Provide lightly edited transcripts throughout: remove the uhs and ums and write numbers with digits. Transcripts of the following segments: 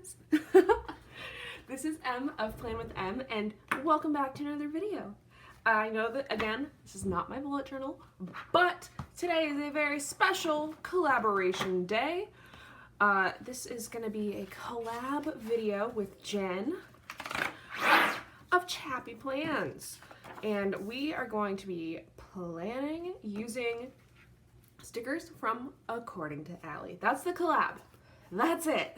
friends! This is Em of Plan with Em, and welcome back to another video. I know that, again, this is not my bullet journal, but today is a very special collaboration day. This is going to be a collab video with Jen of Chappy Plans, and we are going to be planning using stickers from According to Allie. That's the collab. That's it.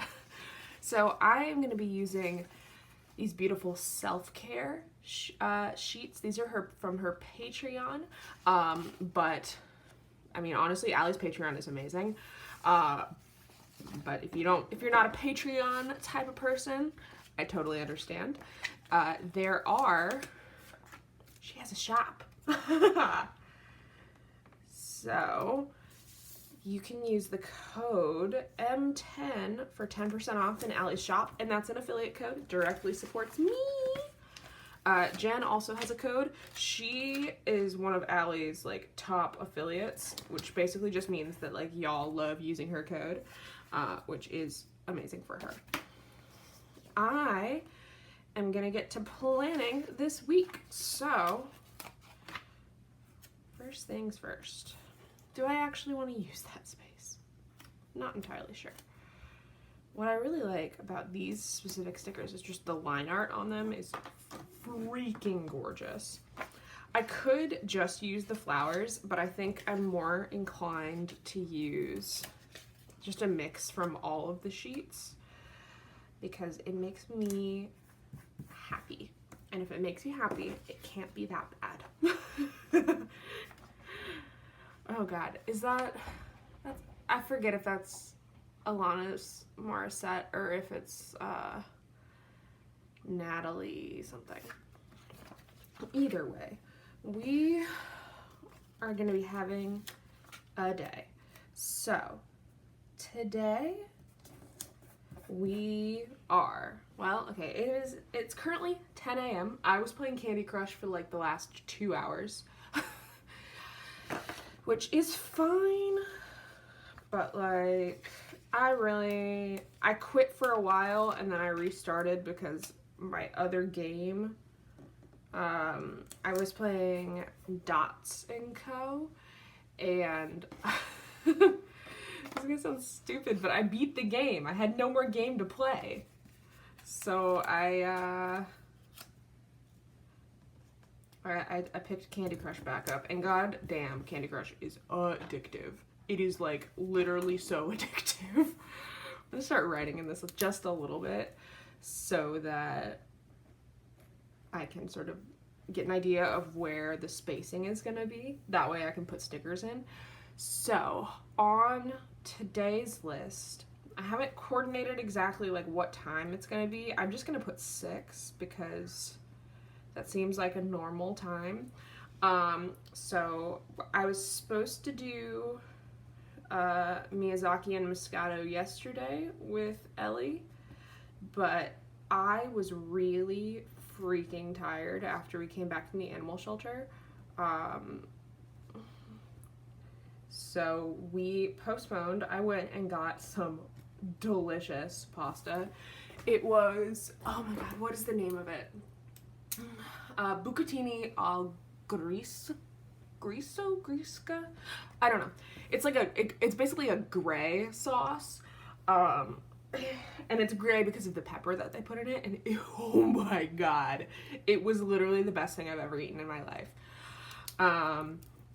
So I am going to be using these beautiful self-care sheets. These are from her Patreon. But I mean, honestly, Allie's Patreon is amazing. But if you're not a Patreon type of person, I totally understand. She has a shop. So you can use the code M10 for 10% off in Allie's shop, and that's an affiliate code. It directly supports me. Jen also has a code. She is one of Allie's like top affiliates, which basically just means that like y'all love using her code, which is amazing for her. I am gonna get to planning this week. So first things first. Do I actually want to use that space? Not entirely sure. What I really like about these specific stickers is just the line art on them is freaking gorgeous. I could just use the flowers, but I think I'm more inclined to use just a mix from all of the sheets because it makes me happy. And if it makes you happy, it can't be that bad. Oh God, I forget if that's Alanis Morissette or if it's Natalie something. Either way, we are going to be having a day. So today it's currently 10 a.m. I was playing Candy Crush for like the last 2 hours. Which is fine, but like, I quit for a while and then I restarted because my other game, I was playing Dots & Co. And this is gonna sound stupid, but I beat the game. I had no more game to play. So I picked Candy Crush back up, and god damn, Candy Crush is addictive. It is like literally so addictive. I'm gonna start writing in this just a little bit so that I can sort of get an idea of where the spacing is gonna be. That way I can put stickers in. So on today's list, I haven't coordinated exactly like what time it's gonna be. I'm just gonna put 6 because that seems like a normal time. So I was supposed to do Miyazaki and Moscato yesterday with Ellie, but I was really freaking tired after we came back from the animal shelter. So we postponed. I went and got some delicious pasta. It was, oh my god, what is the name of it? Bucatini al grisca? I don't know. It's like it's basically a gray sauce. And it's gray because of the pepper that they put in it. And oh my god. It was literally the best thing I've ever eaten in my life.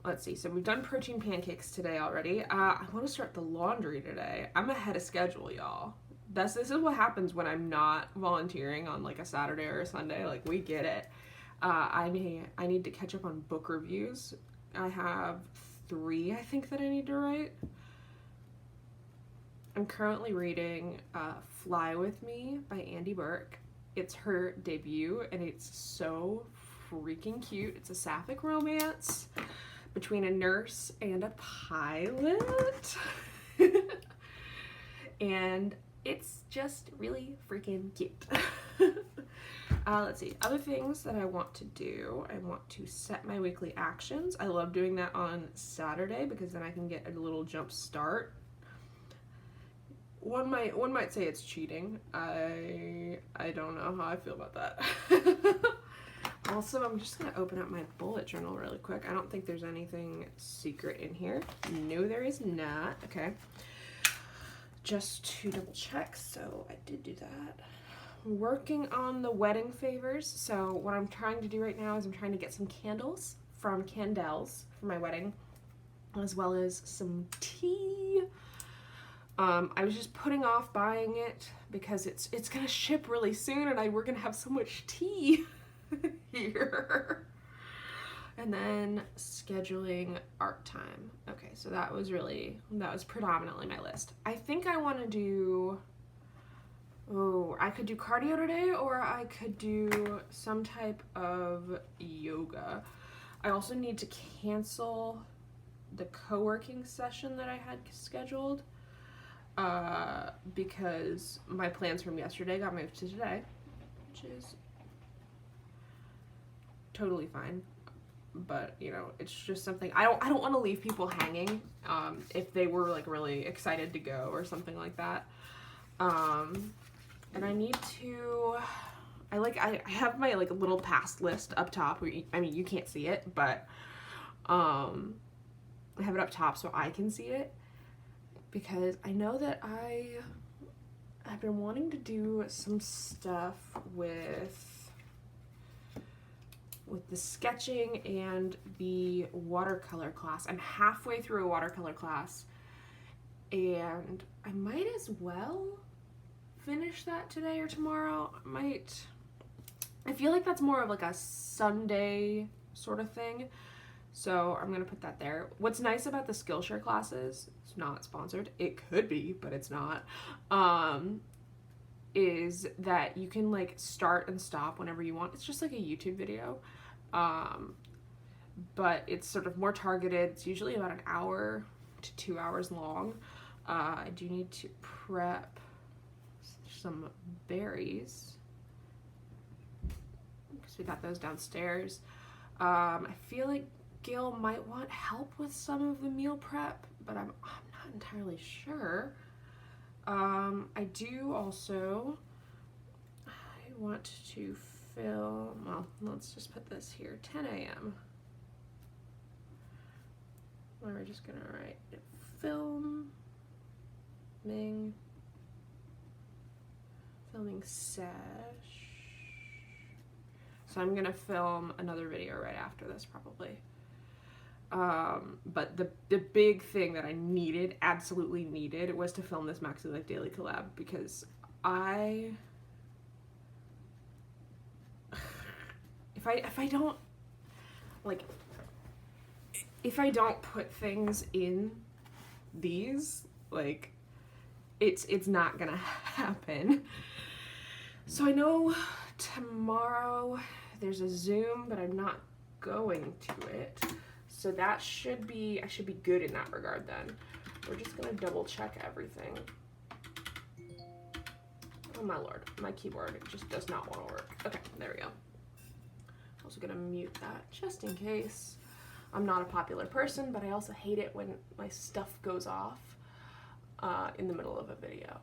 Let's see. So we've done protein pancakes today already. I want to start the laundry today. I'm ahead of schedule, y'all. This is what happens when I'm not volunteering on like a Saturday or a Sunday. Like, we get it. I need to catch up on book reviews. I have 3, I think, that I need to write. I'm currently reading Fly With Me by Andy Burke. It's her debut, and it's so freaking cute. It's a sapphic romance between a nurse and a pilot. And it's just really freaking cute. Let's see, other things that I want to do. I want to set my weekly actions. I love doing that on Saturday because then I can get a little jump start one might say it's cheating. I don't know how I feel about that. Also, I'm just gonna open up my bullet journal really quick. I don't think there's anything secret in here. No, there is not. Okay. Just to double check, so I did do that. Working on the wedding favors. So what I'm trying to do right now is I'm trying to get some candles from Candles for my wedding, as well as some tea. I was just putting off buying it because it's gonna ship really soon, and we're gonna have so much tea here. And then scheduling art time. Okay, so that was predominantly my list. I think I want to do, I could do cardio today, or I could do some type of yoga. I also need to cancel the co-working session that I had scheduled because my plans from yesterday got moved to today, which is totally fine. But you know, it's just something I don't want to leave people hanging if they were like really excited to go or something like that. And I need to, I have my like little past list up top. I mean, you can't see it, but I have it up top so I can see it, because I know that I've been wanting to do some stuff with the sketching and the watercolor class. I'm halfway through a watercolor class, and I might as well finish that today or tomorrow. I feel like that's more of like a Sunday sort of thing, so I'm gonna put that there. What's nice about the Skillshare classes, it's not sponsored, it could be, but it's not, is that you can like start and stop whenever you want. It's just like a YouTube video, but it's sort of more targeted. It's usually about an hour to 2 hours long. I do need to prep some berries because we got those downstairs. I feel like Gail might want help with some of the meal prep, but I'm not entirely sure. I do also, I want to film, well, let's just put this here, 10 a.m. We're just gonna write filming sesh. So I'm gonna film another video right after this probably. But the big thing that I absolutely needed, was to film this Maxi Life Daily collab, because if I don't put things in these, like, it's not gonna happen. So I know tomorrow there's a Zoom, but I'm not going to it. So that I should be good in that regard then. We're just gonna double check everything. Oh my lord, my keyboard just does not want to work. Okay, there we go. Also gonna mute that just in case. I'm not a popular person, but I also hate it when my stuff goes off in the middle of a video.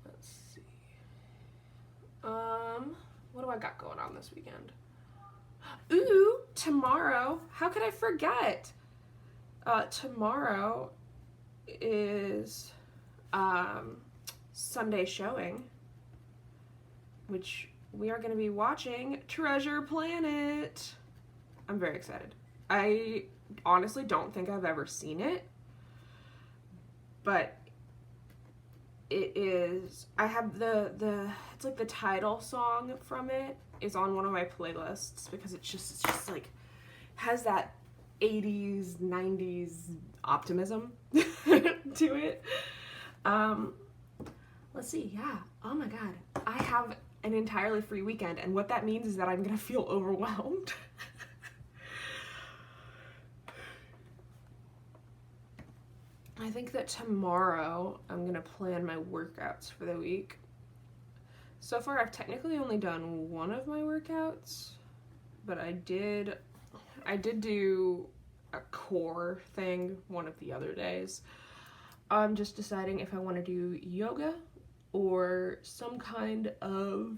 Let's see. What do I got going on this weekend? Ooh, tomorrow, how could I forget? Tomorrow is Sunday showing, which we are going to be watching Treasure Planet. I'm very excited. I honestly don't think I've ever seen it, but it is, I have it's like the title song from it is on one of my playlists, because it's just like has that 80s 90s optimism to it. Let's see. Yeah, oh my god, I have an entirely free weekend, and what that means is that I'm gonna feel overwhelmed. I think that tomorrow I'm gonna plan my workouts for the week. So far I've technically only done one of my workouts, but I did do a core thing one of the other days. I'm just deciding if I want to do yoga or some kind of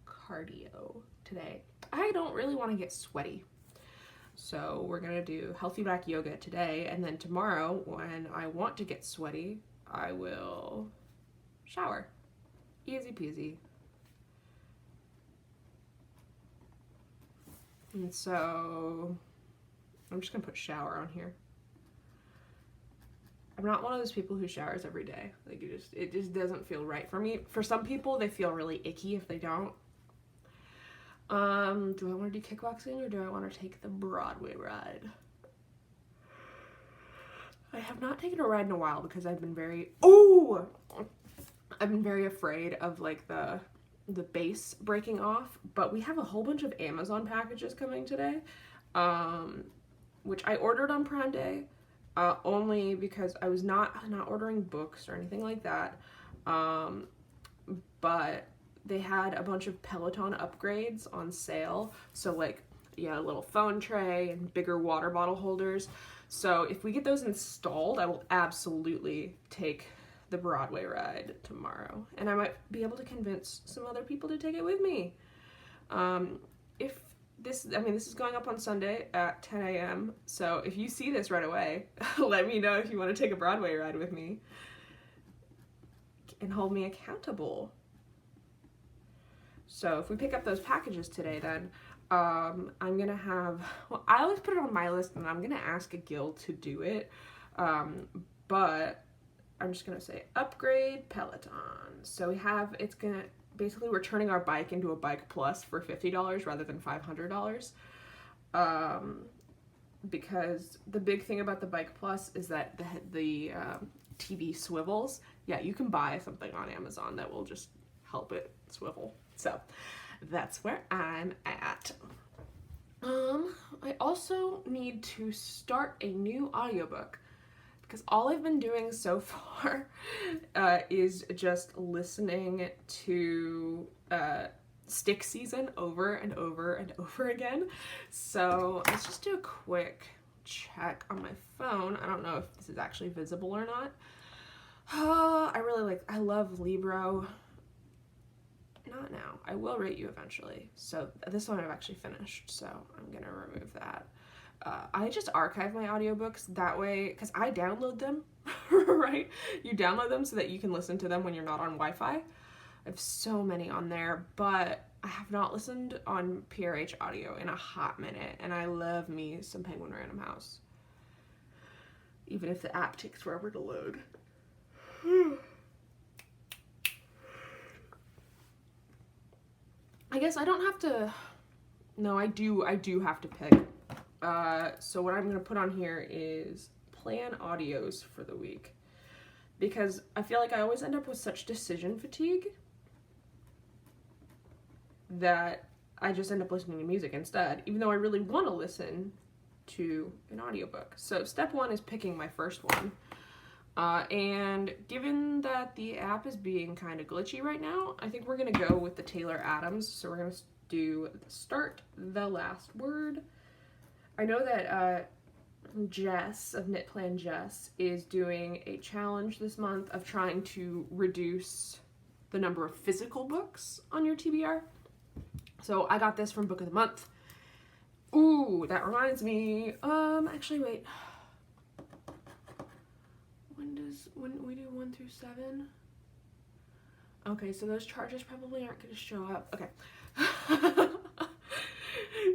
cardio today. I don't really want to get sweaty. So we're going to do healthy back yoga today, and then tomorrow when I want to get sweaty, I will shower. Easy peasy. And so I'm just going to put shower on here. I'm not one of those people who showers every day. Like it just doesn't feel right for me. For some people, they feel really icky if they don't. Do I want to do kickboxing or do I want to take the Broadway ride? I have not taken a ride in a while because I've been very afraid of like the base breaking off, but we have a whole bunch of Amazon packages coming today, which I ordered on Prime Day, only because I was not ordering books or anything like that, but they had a bunch of Peloton upgrades on sale, so like, yeah, a little phone tray and bigger water bottle holders. So if we get those installed, I will absolutely take the Broadway ride tomorrow, and I might be able to convince some other people to take it with me. This is going up on Sunday at 10 a.m. So if you see this right away, let me know if you want to take a Broadway ride with me and hold me accountable. So if we pick up those packages today, then I'm gonna have, well, I always put it on my list and I'm gonna ask a guild to do it, but I'm just gonna say upgrade Peloton. So we're turning our bike into a Bike Plus for $50 rather than $500, because the big thing about the Bike Plus is that the TV swivels. Yeah, you can buy something on Amazon that will just help it swivel. So that's where I'm at. I also need to start a new audiobook because all I've been doing so far is just listening to Stick Season over and over and over again. So let's just do a quick check on my phone. I don't know if this is actually visible or not. I love Libro. Not now. I will rate you eventually. So this one I've actually finished, so I'm gonna remove that. I just archive my audiobooks that way, because I download them, right? You download them so that you can listen to them when you're not on Wi-Fi. I have so many on there, but I have not listened on PRH audio in a hot minute, and I love me some Penguin Random House. Even if the app takes forever to load. I guess I don't have to, no, I do have to pick. So what I'm going to put on here is plan audios for the week, because I feel like I always end up with such decision fatigue that I just end up listening to music instead, even though I really want to listen to an audiobook. So step one is picking my first one. And given that the app is being kind of glitchy right now, I think we're going to go with the Taylor Adams. So we're going to do start the last word. I know that Jess of Knit Plan Jess is doing a challenge this month of trying to reduce the number of physical books on your TBR. So I got this from Book of the Month. Ooh, that reminds me. Actually, wait. When we do 1 through 7? Okay, so those charges probably aren't going to show up. Okay.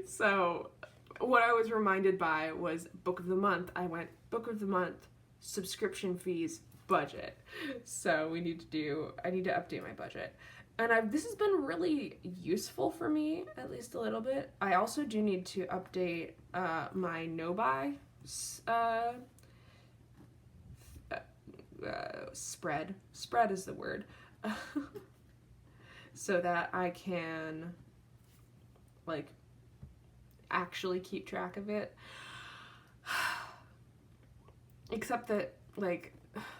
So what I was reminded by was Book of the Month. I went Book of the Month, subscription fees, budget. So I need to update my budget. And this has been really useful for me, at least a little bit. I also do need to update my no-buy spread. Spread is the word. So that I can, like, actually keep track of it. Except that, like,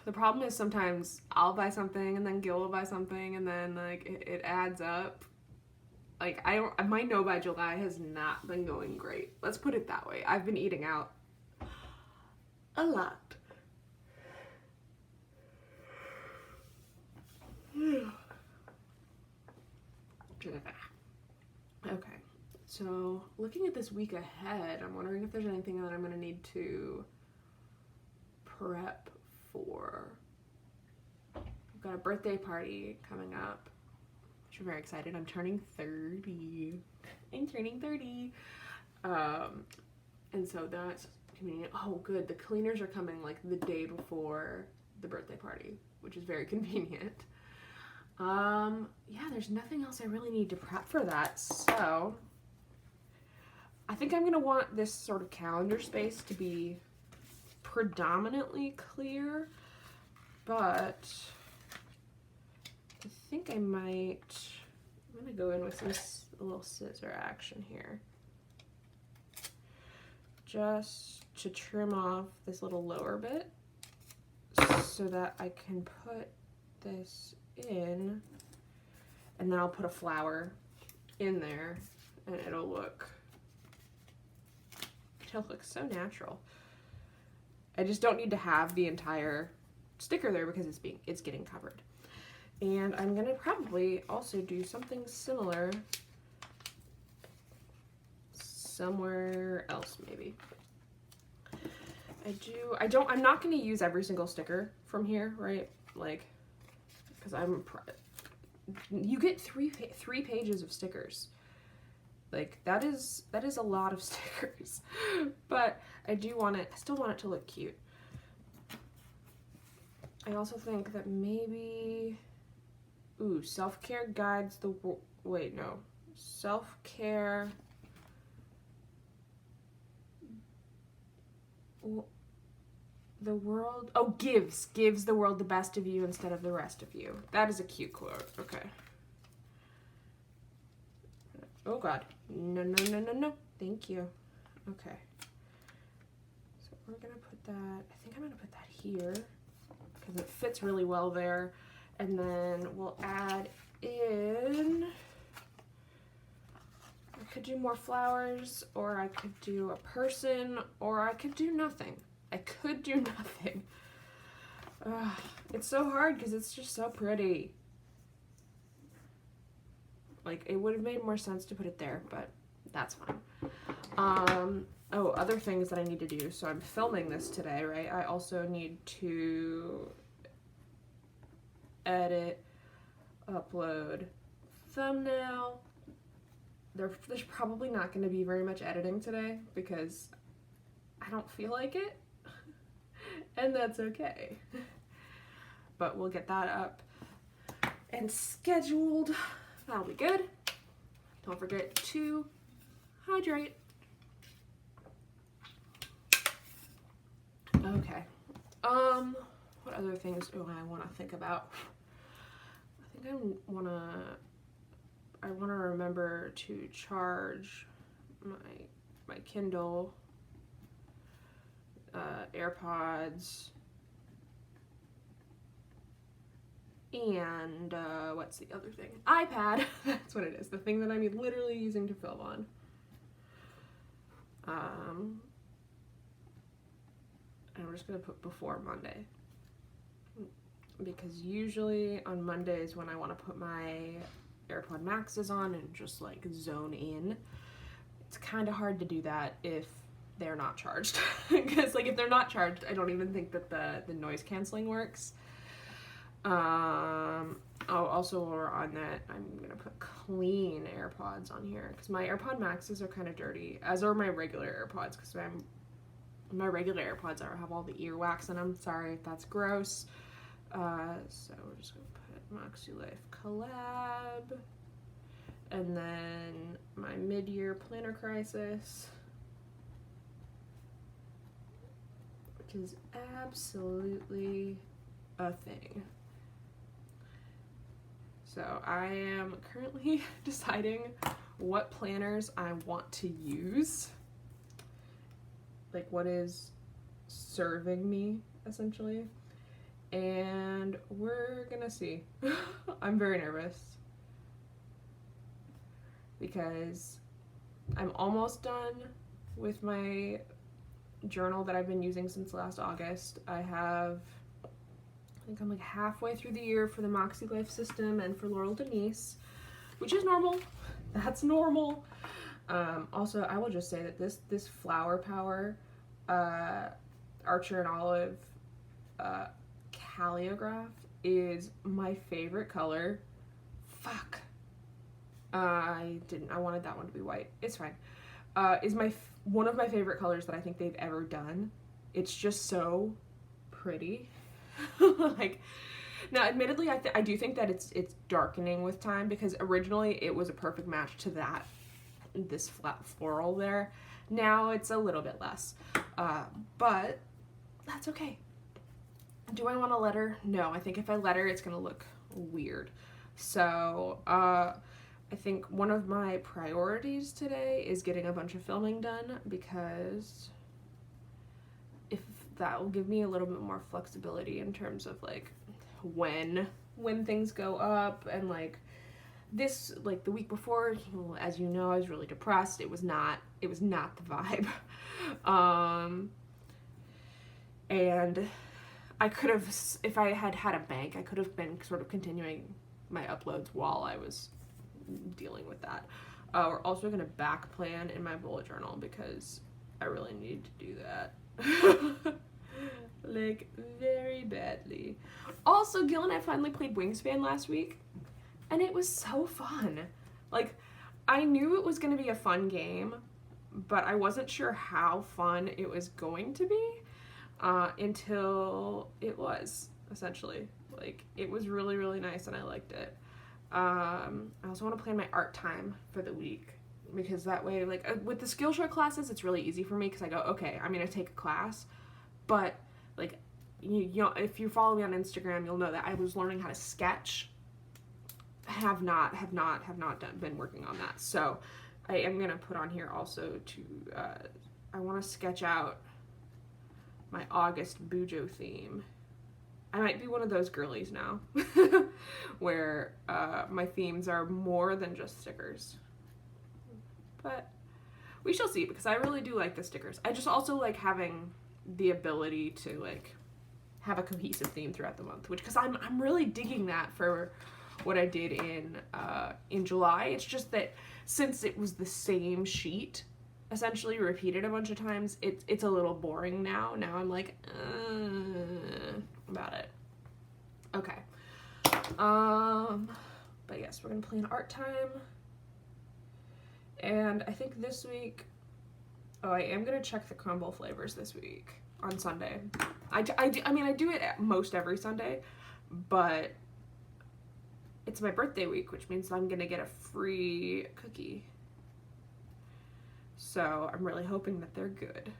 the problem is sometimes I'll buy something and then Gil will buy something and then, like, it adds up. Like, my no buy July has not been going great. Let's put it that way. I've been eating out a lot. Okay, so looking at this week ahead, I'm wondering if there's anything that I'm going to need to prep for. I've got a birthday party coming up, which I'm very excited. I'm turning 30. I'm turning 30. And so that's convenient. Oh, good. The cleaners are coming like the day before the birthday party, which is very convenient. Yeah, there's nothing else I really need to prep for that. So I think I'm going to want this sort of calendar space to be predominantly clear, but I think I'm going to go in with some a little scissor action here, just to trim off this little lower bit so that I can put this in, and then I'll put a flower in there and it'll look so natural. I just don't need to have the entire sticker there because it's getting covered. And I'm gonna probably also do something similar somewhere else, maybe. I'm not gonna use every single sticker from here, right? Like, because you get three pages of stickers. Like, that is a lot of stickers. But I still want it to look cute. I also think that maybe, self-care guides the world. Wait, no. Self-care. The world, gives the world the best of you instead of the rest of you. That is a cute quote. Okay. Oh God. No. Thank you. Okay. So we're gonna put that, I think I'm gonna put that here because it fits really well there. And then we'll add in, I could do more flowers, or I could do a person, or I could do nothing. It's so hard because it's just so pretty. Like, it would have made more sense to put it there, but that's fine. Other things that I need to do. So I'm filming this today, right? I also need to edit, upload, thumbnail. There's probably not going to be very much editing today because I don't feel like it. And that's okay. But we'll get that up and scheduled. That'll be good. Don't forget to hydrate. Okay. What other things do I want to think about? I think I want to remember to charge my Kindle, AirPods, and what's the other thing? iPad. That's what it is. The thing that I'm literally using to film on. And I'm just gonna put before Monday, because usually on Mondays when I want to put my AirPod Maxes on and just like zone in, it's kind of hard to do that if they're not charged. Because like if they're not charged, I don't even think that the noise canceling works. Also while we're on that, I'm gonna put clean AirPods on here because my AirPod Maxes are kind of dirty, as are my regular AirPods, because my regular AirPods have all the earwax in them. Sorry if that's gross. So we're just gonna put Moxie Life Collab, and then my mid-year planner crisis, which is absolutely a thing. So I am currently deciding what planners I want to use, like what is serving me essentially, and we're gonna see. I'm very nervous because I'm almost done with my journal that I've been using since last August. I have think I'm like halfway through the year for the Moxie Life System and for Laurel Denise, which is normal. That's normal. Also, I will just say that this Flower Power Archer and Olive Calligraph is my favorite color. Fuck. I wanted that one to be white. It's fine. Is one of my favorite colors that I think they've ever done. It's just so pretty. Like, now admittedly I do think that it's darkening with time, because originally it was a perfect match to this flat floral there. Now it's a little bit less, but that's okay. Do I want to let her? No, I think if I let her, it's gonna look weird. So I think one of my priorities today is getting a bunch of filming done, because if that will give me a little bit more flexibility in terms of like when things go up. And like the week before, as you know, I was really depressed. It was not the vibe. And I could have, if I had had a bank, I could have been sort of continuing my uploads while I was dealing with that. We're also going to back plan in my bullet journal, because I really need to do that. Like, very badly. Also, Gil and I finally played Wingspan last week, and it was so fun. Like, I knew it was going to be a fun game, but I wasn't sure how fun it was going to be until it was, essentially. Like, it was really, really nice, and I liked it. I also want to plan my art time for the week, because that way, like, with the Skillshare classes, it's really easy for me, because I go, okay, I'm going to take a class, but, like, you know, if you follow me on Instagram, you'll know that I was learning how to sketch. Have not been working on that. So I am going to put on here also to, I want to sketch out my August Bujo theme. I might be one of those girlies now where my themes are more than just stickers. But we shall see, because I really do like the stickers. I just also like having the ability to like have a cohesive theme throughout the month, which, because I'm really digging that for what I did in July. It's just that since it was the same sheet essentially repeated a bunch of times, it's a little boring now. Now I'm like about it. Okay. But yes, we're gonna play an art time. And I think this week, I am gonna check the crumble flavors this week on Sunday. I do it at most every Sunday, but it's my birthday week, which means I'm gonna get a free cookie. So I'm really hoping that they're good.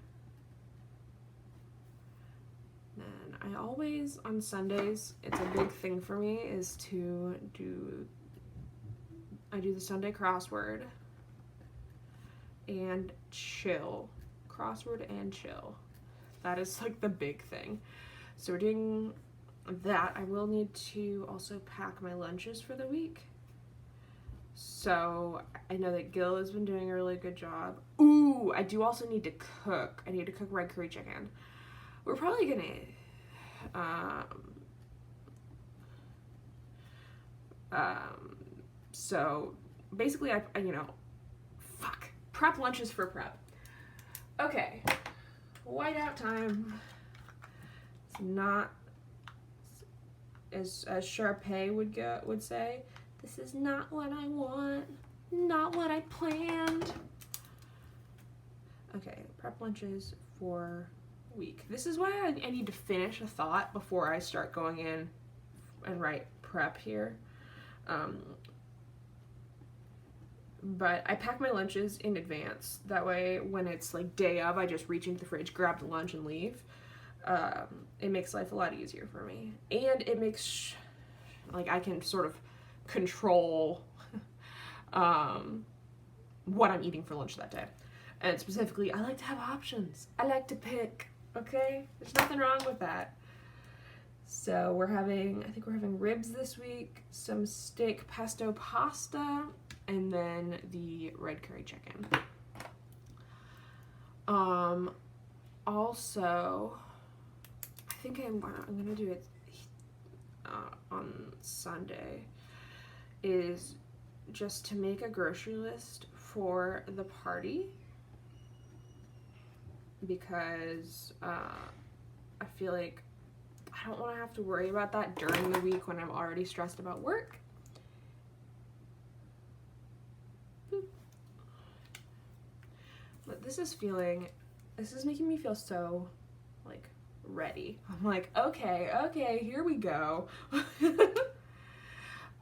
And I always, on Sundays, it's a big thing for me, is to I do the Sunday crossword and chill. Crossword and chill. That is like the big thing. So we're doing that. I will need to also pack my lunches for the week. So I know that Gil has been doing a really good job. Ooh, I do also need to cook. I need to cook red curry chicken. We're probably gonna so basically I prep lunches for prep. Okay, whiteout time. It's not as Sharpay would say. This is not what I want, not what I planned. Okay, prep lunches for week. This is why I need to finish a thought before I start going in and write prep here. But I pack my lunches in advance. That way, when it's like day of, I just reach into the fridge, grab the lunch, and leave. It makes life a lot easier for me. And it makes, like, I can sort of control what I'm eating for lunch that day. And specifically, I like to have options. I like to pick, okay? There's nothing wrong with that. So I think we're having ribs this week, some steak pesto pasta, and then the red curry chicken. Also, I think I'm gonna do it. on Sunday is just to make a grocery list for the party, because I feel like I don't want to have to worry about that during the week when I'm already stressed about work. But this is making me feel so, like, ready. I'm like, okay, here we go.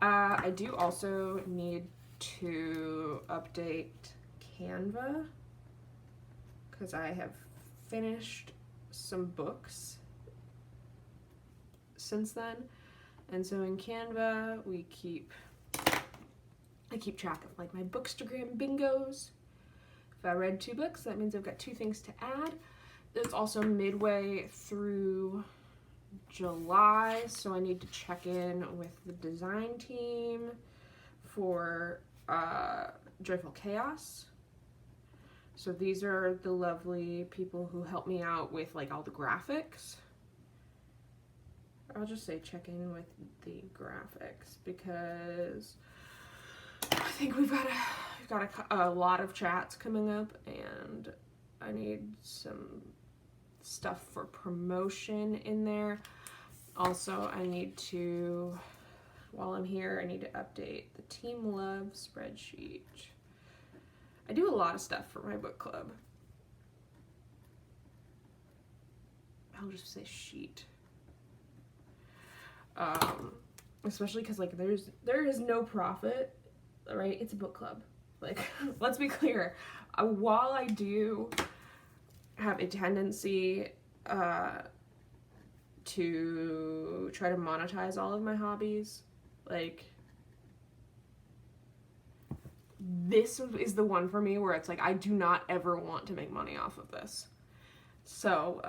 I do also need to update Canva, because I have finished some books since then. And so in Canva, I keep track of, like, my Bookstagram bingos. If I read 2 books, that means I've got 2 things to add. It's also midway through July, so I need to check in with the design team for Joyful Chaos. So these are the lovely people who help me out with, like, all the graphics. I'll just say check in with the graphics, because I think we've got a lot of chats coming up, and I need some stuff for promotion in there. Also, I need to, while I'm here, I need to update the Team Love spreadsheet. I do a lot of stuff for my book club. I'll just say sheet. Especially because, like, there is no profit, right? It's a book club. Like, let's be clear. While I do have a tendency to try to monetize all of my hobbies, like, this is the one for me where it's like, I do not ever want to make money off of this. So,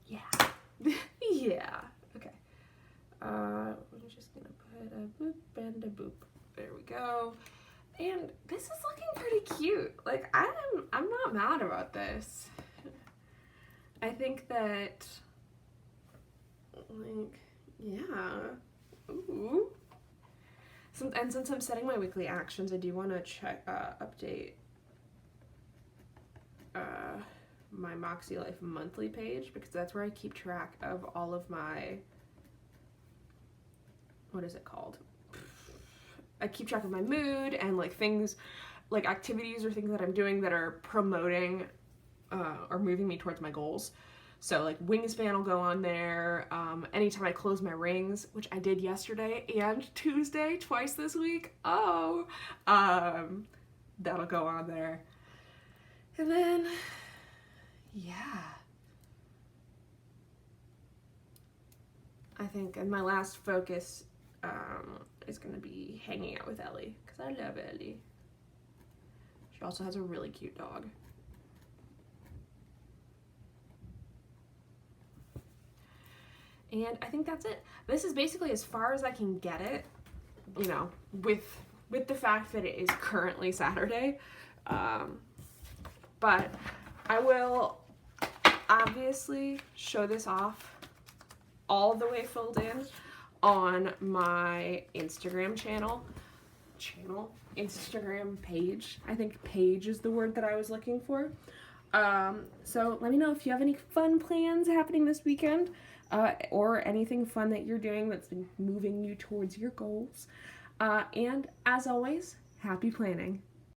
yeah. Yeah. Okay. I'm just gonna put a boop and a boop. There we go. And this is looking pretty cute. Like, I'm not mad about this. I think that, like, yeah. Ooh. And since I'm setting my weekly actions, I do want to update my Moxie Life monthly page, because that's where I keep track of all of my, what is it called? I keep track of my mood and, like, things, like, activities or things that I'm doing that are promoting or moving me towards my goals. So, like, Wingspan will go on there. Anytime I close my rings, which I did yesterday and Tuesday, twice this week. Oh, that'll go on there. And then, yeah. I think, and my last focus is going to be hanging out with Ellie, because I love Ellie. She also has a really cute dog. And I think that's it. This is basically as far as I can get it, you know, with the fact that it is currently Saturday. But I will obviously show this off all the way filled in on my Instagram Instagram page. I think page is the word that I was looking for. So let me know if you have any fun plans happening this weekend, or anything fun that you're doing that's been moving you towards your goals. And as always, happy planning.